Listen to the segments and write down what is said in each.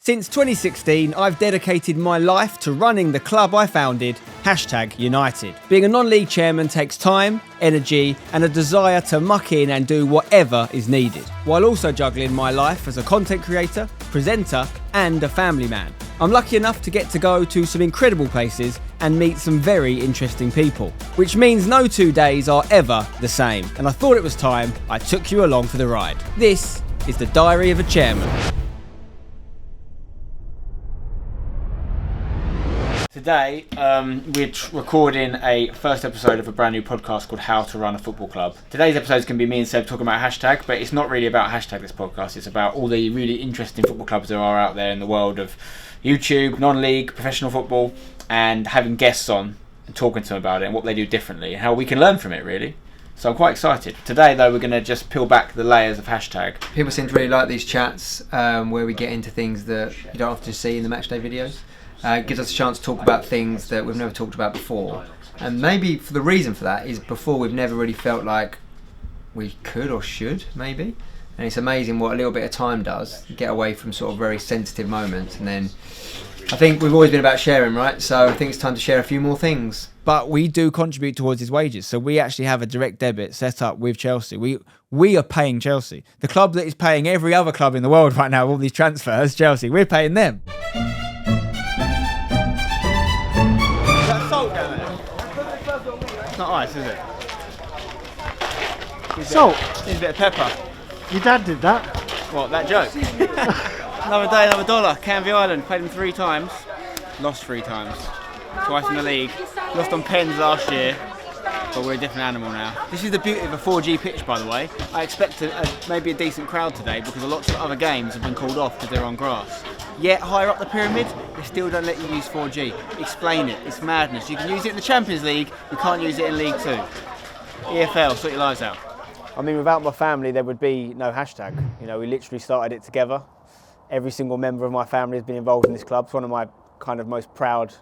Since 2016, I've dedicated my life to running the club I founded, #United. Being a non-league chairman takes time, energy, and a desire to muck in and do whatever is needed, while also juggling my life as a content creator, presenter, and a family man. I'm lucky enough to get to go to some incredible places and meet some very interesting people, which means no 2 days are ever the same, and I thought it was time I took you along for the ride. This is the Diary of a Chairman. Today, we're recording a first episode of a brand new podcast called How to Run a Football Club. Today's episode is going to be me and Seb talking about #, but it's not really about #, this podcast. It's about all the really interesting football clubs there are out there in the world of YouTube, non-league, professional football, and having guests on and talking to them about it and what they do differently and how we can learn from it, really. So I'm quite excited. Today, though, we're going to just peel back the layers of #. People seem to really like these chats where we get into things that you don't often see in the matchday videos. It gives us a chance to talk about things that we've never talked about before. And maybe the reason for that is before we've never really felt like we could or should, maybe. And it's amazing what a little bit of time does. You get away from sort of very sensitive moments. And then I think we've always been about sharing, right? So I think it's time to share a few more things. But we do contribute towards his wages. So we actually have a direct debit set up with Chelsea. We are paying Chelsea. The club that is paying every other club in the world right now, all these transfers, Chelsea, we're paying them. It's not ice, is it? Salt. Needs a bit of pepper. Your dad did that. What, that joke? Another day, another dollar. Canvey Island, played him 3 times. Lost 3 times. Twice in the league. Lost on pens last year. But we're a different animal now. This is the beauty of a 4G pitch, by the way. I expect maybe a decent crowd today because lots of other games have been called off because they're on grass. Yet higher up the pyramid, they still don't let you use 4G. Explain it. It's madness. You can use it in the Champions League, you can't use it in League 2. EFL, sort your lives out. I mean, without my family, there would be no #. You know, we literally started it together. Every single member of my family has been involved in this club. It's one of my kind of most proud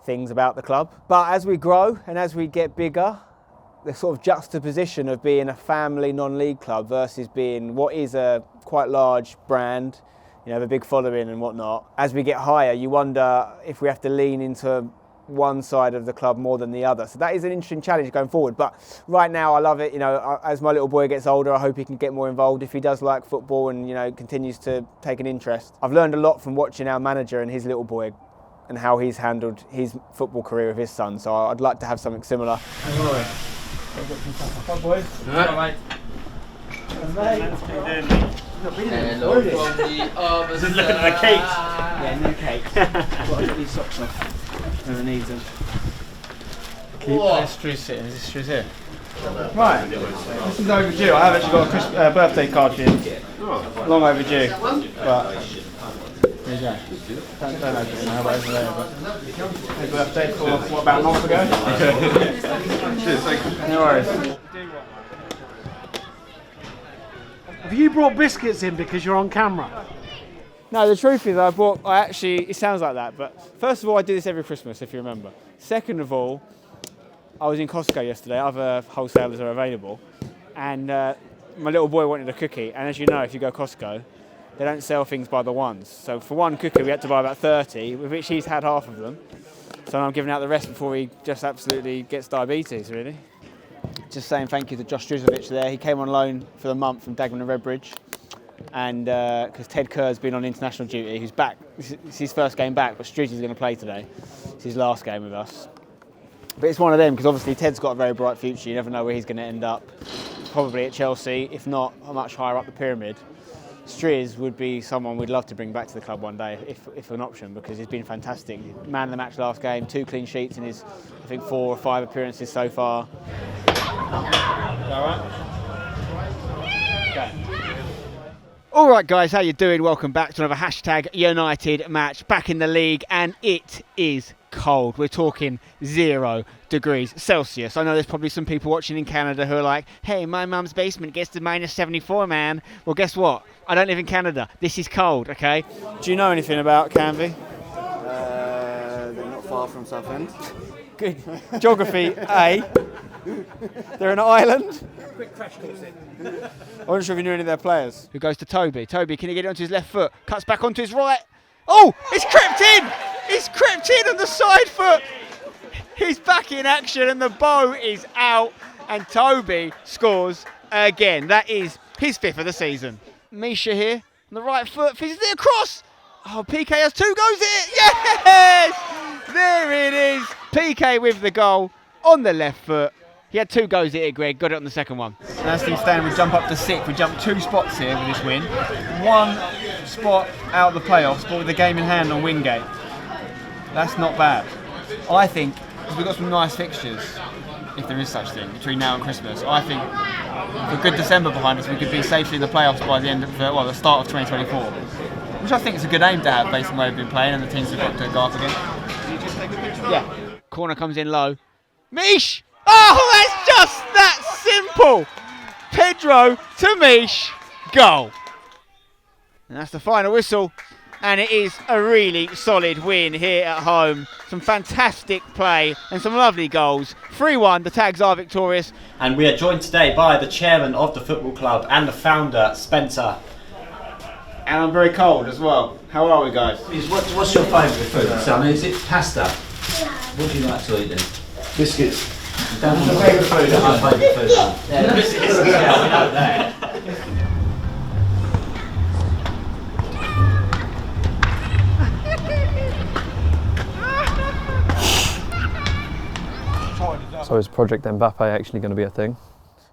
things about the club. But as we grow and as we get bigger, the sort of juxtaposition of being a family non-league club versus being what is a quite large brand, you know, a big following and whatnot. As we get higher, you wonder if we have to lean into one side of the club more than the other. So that is an interesting challenge going forward. But right now, I love it. You know, as my little boy gets older, I hope he can get more involved if he does like football and, you know, continues to take an interest. I've learned a lot from watching our manager and his little boy and how he's handled his football career with his son. So I'd like to have something similar. Hi, boys. All right. Hello from the other Just looking at the cakes. Yeah, new cakes. I've got these socks off. Never need them. Where's Stru's sitting? Is this Stru's here? Right. This is overdue. I have actually got a birthday card for you. Long overdue. But there you go. Don't open it now, but over there. But happy birthday for what, about a month ago? Cheers, thank you. No worries. Have you brought biscuits in because you're on camera? No, the truth is it sounds like that, but first of all, I do this every Christmas, if you remember. Second of all, I was in Costco yesterday, other wholesalers are available, and my little boy wanted a cookie, and as you know, if you go Costco, they don't sell things by the ones. So for one cookie, we had to buy about 30, with which he's had half of them. So I'm giving out the rest before he just absolutely gets diabetes, really. Just saying thank you to Josh Drizovic there. He came on loan for the month from Dagenham and Redbridge. And because Ted Kerr's been on international duty, he's back. It's his first game back, but Strizzy's going to play today. It's his last game with us. But it's one of them, because obviously Ted's got a very bright future. You never know where he's going to end up. Probably at Chelsea, if not much higher up the pyramid. Striz would be someone we'd love to bring back to the club one day, if an option, because he's been fantastic. Man of the match last game, 2 clean sheets in his, I think, 4 or 5 appearances so far. All right. Okay. All right, guys, how you doing? Welcome back to another #United match back in the league, and it is cold. We're talking 0 degrees Celsius. I know there's probably some people watching in Canada who are like, hey, my mum's basement gets to -74, man. Well, guess what? I don't live in Canada. This is cold, okay? Do you know anything about Canvey? They're not far from Southend. Good. Geography, A. They're an island. Quick crash course in. I wasn't sure if you knew any of their players. Who goes to Toby. Toby, can he get it onto his left foot? Cuts back onto his right. Oh, it's crept in! It's crept in on the side foot! He's back in action and the bow is out and Toby scores again. That is his 5th of the season. Misha here on the right foot, fizzes it across! Oh, PK has 2 goes at it! Yes! There it is! PK with the goal on the left foot. He had 2 goes at it, Greg. Got it on the second one. And as things stand, we jump up to 6th. We jump 2 spots here with this win. 1 spot out of the playoffs, but with the game in hand on Wingate. That's not bad. I think, because we've got some nice fixtures, if there is such thing, between now and Christmas. I think with a good December behind us, we could be safely in the playoffs by the end of, the start of 2024. Which I think is a good aim to have based on where we've been playing and the teams we've got to go up against. Yeah. Corner comes in low. Mish! Oh, that's just that simple! Pedro to Mish, goal. And that's the final whistle. And it is a really solid win here at home. Some fantastic play and some lovely goals. 3-1, the Tags are victorious. And we are joined today by the chairman of the football club and the founder, Spencer. And I'm very cold as well. How are we, guys? What's your favourite food? So, I mean, is it pasta? What do you like to eat then? Biscuits. What's your favourite food? My favourite food. Yeah, biscuits. Yeah, we know that. So is Project Mbappe actually going to be a thing?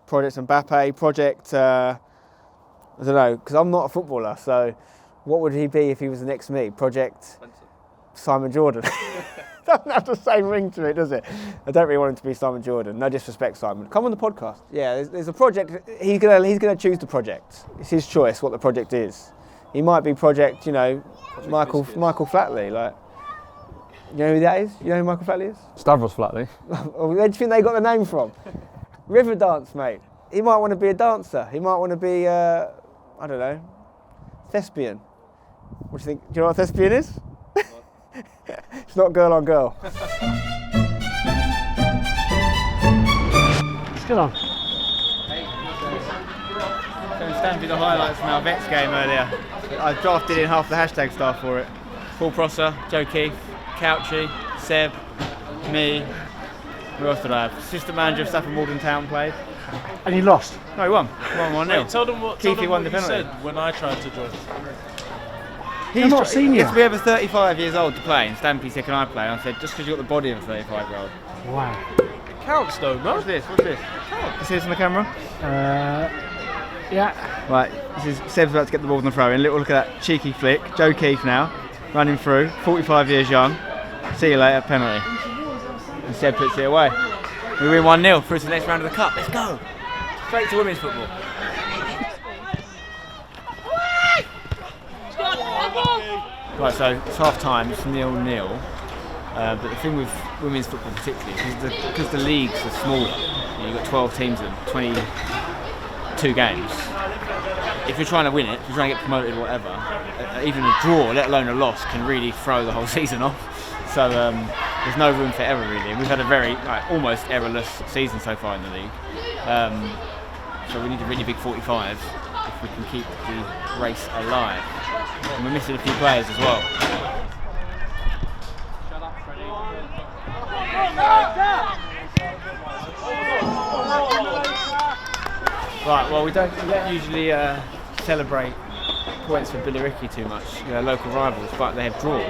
Project Mbappe, Project, I don't know, because I'm not a footballer, so what would he be if he was the next me? Project Simon Jordan. Doesn't have the same ring to it, does it? I don't really want him to be Simon Jordan. No disrespect, Simon. Come on the podcast. Yeah, there's a project. He's gonna choose the project. It's his choice what the project is. He might be Project, Michael Flatley. Like, you know who that is? You know who Michael Flatley is? Stavros Flatley. Where do you think they got the name from? River dance, mate. He might want to be a dancer. He might want to be, I don't know, thespian. What do you think? Do you know what a thespian is? It's not girl on girl. Let's get on. So stand for the highlights from our Vets game earlier. I drafted in half the hashtag staff for it. Paul Prosser, Joe Keefe, Couchy, Seb, me. Who else did I have? Assistant manager of Stafford Walden Town played. And you lost. No, he won. 1-0. Tell them what Keefe won the you penalty. said when I tried to join. He's not senior. Yes, we have a 35 years old to play, and Stampy said, can I play? And I said, just because you've got the body of a 35-year-old. Wow. Counts though, man. What's this? What's this? You see this on the camera? Yeah. Right, this is Seb's about to get the ball on the throw in. Little look at that cheeky flick. Joe Keefe now, running through, 45 years young. See you later, penalty. And Seb puts it away. We win 1-0 through to the next round of the cup. Let's go. Straight to women's football. Right, so it's half time, it's 0-0. But the thing with women's football particularly is because the leagues are smaller, you've got 12 teams and 22 games. If you're trying to win it, if you're trying to get promoted or whatever, even a draw, let alone a loss, can really throw the whole season off. So there's no room for error really. We've had a very almost errorless season so far in the league. So we need a really big 45 if we can keep the race alive. And we're missing a few players as well. Right, well we don't usually celebrate points for Billericay too much, local rivals, but they have drawn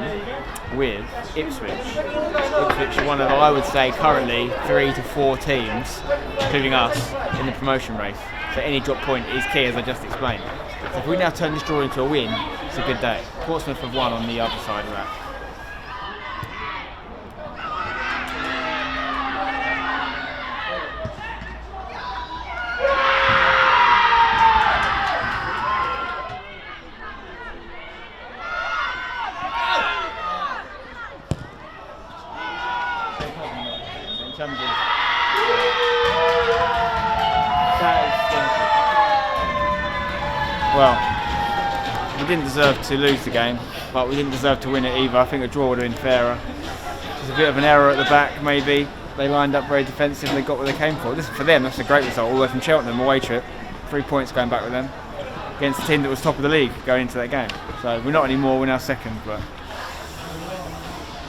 with Ipswich. Ipswich are one of, I would say, currently 3 to 4 teams, including us, in the promotion race. So any drop point is key, as I just explained. So if we now turn this draw into a win, it's a good day. Portsmouth have won on the other side of that. In terms of well, we didn't deserve to lose the game, but we didn't deserve to win it either. I think a draw would have been fairer. There's a bit of an error at the back, maybe. They lined up very defensive, they got what they came for. Listen, for them, that's a great result, all the way from Cheltenham, away trip. 3 points going back with them, against the team that was top of the league going into that game. So we're not anymore, we're now second, but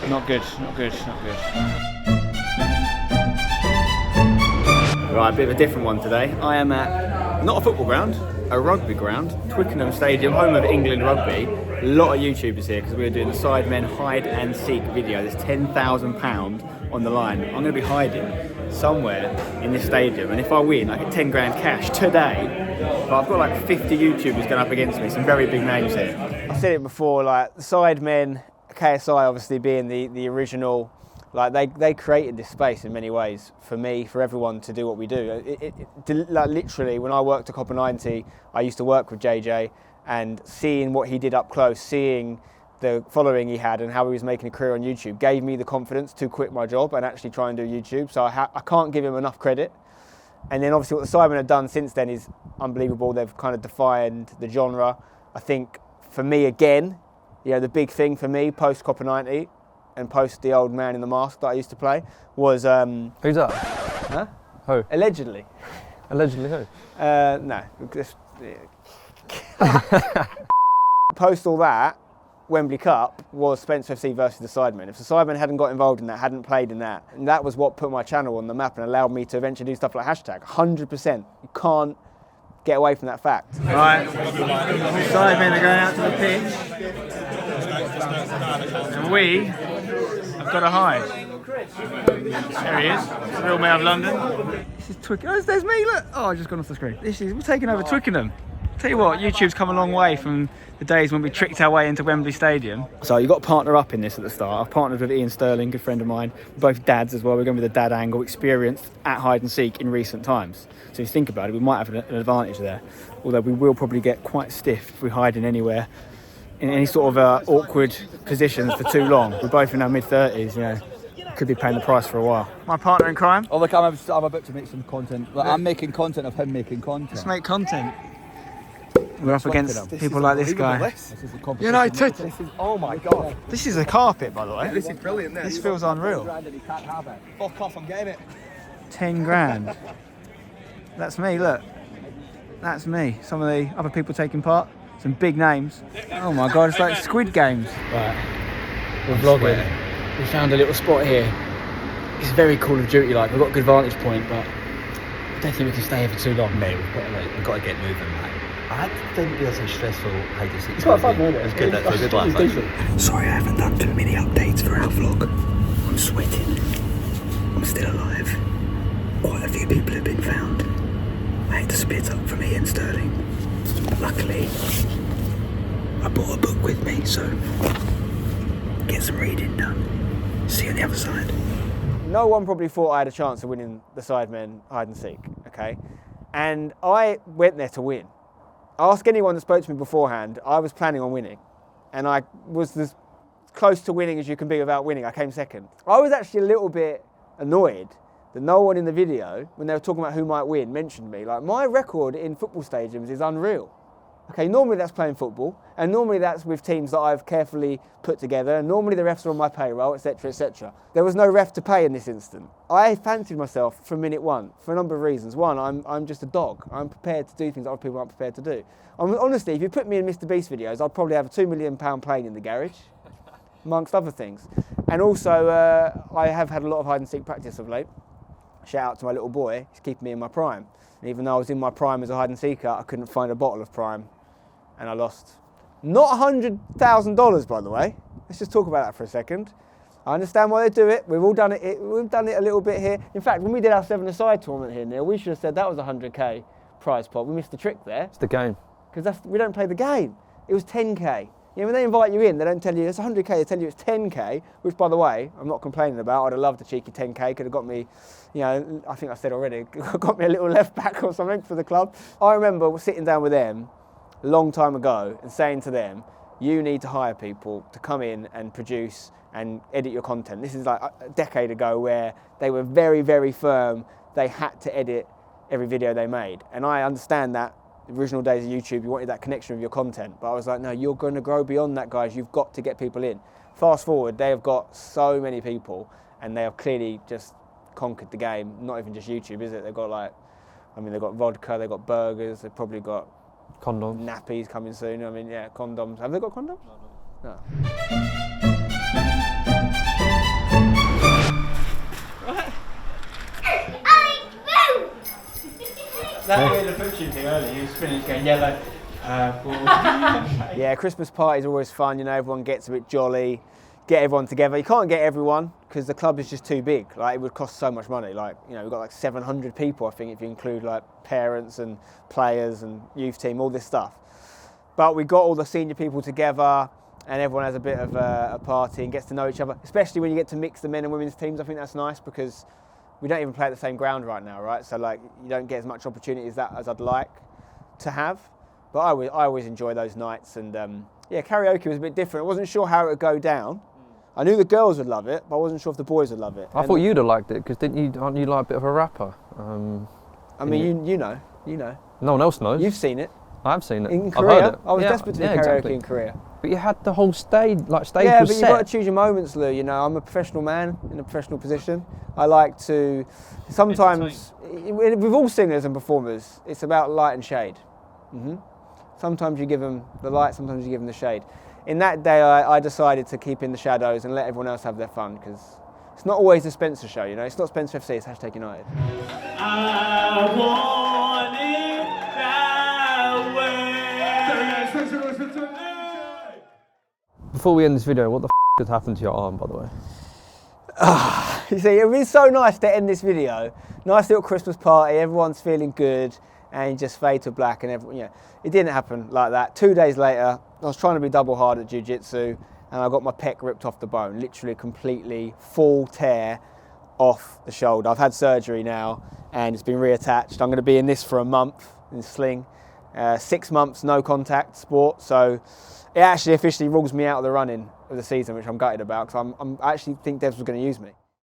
Not good, not good, not good. Right, a bit of a different one today. I am at, not a football ground, a rugby ground, Twickenham Stadium, home of England Rugby. A lot of YouTubers here because we're doing the Sidemen Hide and Seek video. There's £10,000 on the line. I'm going to be hiding somewhere in this stadium, and if I win, I get 10 grand cash today. But I've got like 50 YouTubers going up against me, some very big names here. I've said it before, like the Sidemen, KSI obviously being the original, like they created this space in many ways for me, for everyone to do what we do. Like literally, when I worked at Copper 90, I used to work with JJ, and seeing what he did up close, seeing the following he had and how he was making a career on YouTube gave me the confidence to quit my job and actually try and do YouTube. So I can't give him enough credit. And then obviously what the Sidemen have done since then is unbelievable. They've kind of defined the genre. I think for me again, you know, the big thing for me post Copper 90 and post the old man in the mask that I used to play was... Who's that? Huh? Who? Allegedly. Allegedly who? No. Post all that, Wembley Cup was Spencer FC versus the Sidemen. If the Sidemen hadn't got involved in that, hadn't played in that, and that was what put my channel on the map and allowed me to eventually do stuff like hashtag. 100%. You can't get away from that fact. Right, Sidemen are going out to the pitch, and we have got to hide. There he is, real man of London. This is Twickenham. Oh, there's me, look. Oh, I've just gone off the screen. We're taking over Twickenham. Tell you what, YouTube's come a long way from the days when we tricked our way into Wembley Stadium. So you've got to partner up in this at the start. I've partnered with Ian Sterling, good friend of mine. We're both dads as well. We're going with the dad angle, experienced at hide and seek in recent times. So if you think about it, we might have an advantage there. Although we will probably get quite stiff if we hide in anywhere, in any sort of awkward positions for too long. We're both in our mid-30s, you know. Could be paying the price for a while. My partner in crime. Oh look, I'm about to make some content. Like, I'm making content of him making content. Let's make content. We're up against people like this guy. This is a competition. United! This is, oh my god. This is a carpet, by the way. This is brilliant. This feels unreal. Fuck off, I'm getting it. 10 grand. That's me, look. That's me. Some of the other people taking part. Some big names. Oh my god, it's like Squid Games. Right, we're vlogging. We found a little spot here. It's very Call of Duty like. We've got a good vantage point, but I don't think we can stay here for too long. Mate, we've got to get moving, man. I didn't realise how stressful hide and seek. It's quite fun, isn't it? It's good, that's a good laugh, actually. Sorry I haven't done too many updates for our vlog. I'm sweating. I'm still alive. Quite a few people have been found. I had to split up from Ian Sterling. But luckily, I brought a book with me, so get some reading done. See you on the other side. No one probably thought I had a chance of winning the Sidemen Hide and Seek, okay? And I went there to win. Ask anyone that spoke to me beforehand, I was planning on winning. And I was as close to winning as you can be without winning. I came second. I was actually a little bit annoyed that no one in the video, when they were talking about who might win, mentioned me. Like, my record in football stadiums is unreal. Okay, normally that's playing football, and normally that's with teams that I've carefully put together, and normally the refs are on my payroll, etc., etc. There was no ref to pay in this instant. I fancied myself from minute one for a number of reasons. One, I'm just a dog. I'm prepared to do things other people aren't prepared to do. Honestly, if you put me in Mr. Beast videos, I'd probably have a £2 million plane in the garage, amongst other things. And also, I have had a lot of hide and seek practice of late. Shout out to my little boy, he's keeping me in my prime. And even though I was in my prime as a hide and seeker, I couldn't find a bottle of prime. And I lost not $100,000, by the way. Let's just talk about that for a second. I understand why they do it. We've all done it. We've done it a little bit here. In fact, when we did our 7-a-side tournament here, Neil, we should have said that was a 100k prize pot. We missed the trick there. It's the game. Because we don't play the game. It was 10k. You know, when they invite you in, they don't tell you it's 100k. They tell you it's 10k, which, by the way, I'm not complaining about. I'd have loved a cheeky 10k. Could have got me, you know, I think I said already, got me a little left back or something for the club. I remember sitting down with them a long time ago and saying to them, you need to hire people to come in and produce and edit your content. This is like a decade ago where they were very, very firm. They had to edit every video they made. And I understand that the original days of YouTube, you wanted that connection with your content. But I was like, no, you're going to grow beyond that, guys. You've got to get people in. Fast forward, they have got so many people and they have clearly just conquered the game. Not even just YouTube, is it? They've got like, I mean, they've got vodka, they've got burgers, they've probably got condoms. Nappies coming soon. I mean, yeah, condoms. Have they got condoms? No. He's spinning, going yellow, purple. Yeah, Christmas party's always fun, you know, everyone gets a bit jolly, get everyone together. You can't get everyone because the club is just too big. Like, it would cost so much money. Like, you know, we've got like 700 people, I think, if you include like parents and players and youth team, all this stuff. But we got all the senior people together and everyone has a bit of a party and gets to know each other, especially when you get to mix the men and women's teams. I think that's nice because we don't even play at the same ground right now, right? So like, you don't get as much opportunity as I'd like to have. But I always enjoy those nights, and yeah, karaoke was a bit different. I wasn't sure how it would go down. I knew the girls would love it, but I wasn't sure if the boys would love it. I thought you'd have liked it, because aren't you like a bit of a rapper? I mean, you know. No one else knows. You've seen it. I have seen it. In I've Korea, heard it. I was desperate to do karaoke exactly. in Korea. But you had the whole stage, Yeah, was but set. you've got to choose your moments, Lou. You know, I'm a professional man in a professional position. I like to, sometimes, with all singers and performers, it's about light and shade. Sometimes you give them the light, sometimes you give them the shade. In that day, I decided to keep in the shadows and let everyone else have their fun, because it's not always the Spencer show, you know. It's not Spencer FC, it's #United. I want it that way. Before we end this video, what the has happened to your arm, by the way? You see, it would be so nice to end this video. Nice little Christmas party, everyone's feeling good, and you just fade to black, and everyone, yeah. It didn't happen like that. 2 days later, I was trying to be double hard at jiu-jitsu, and I got my pec ripped off the bone, literally completely full tear off the shoulder. I've had surgery now, and it's been reattached. I'm going to be in this for a month, in sling. 6 months, no contact sport, so it actually officially rules me out of the running of the season, which I'm gutted about, because I actually think Devs was going to use me.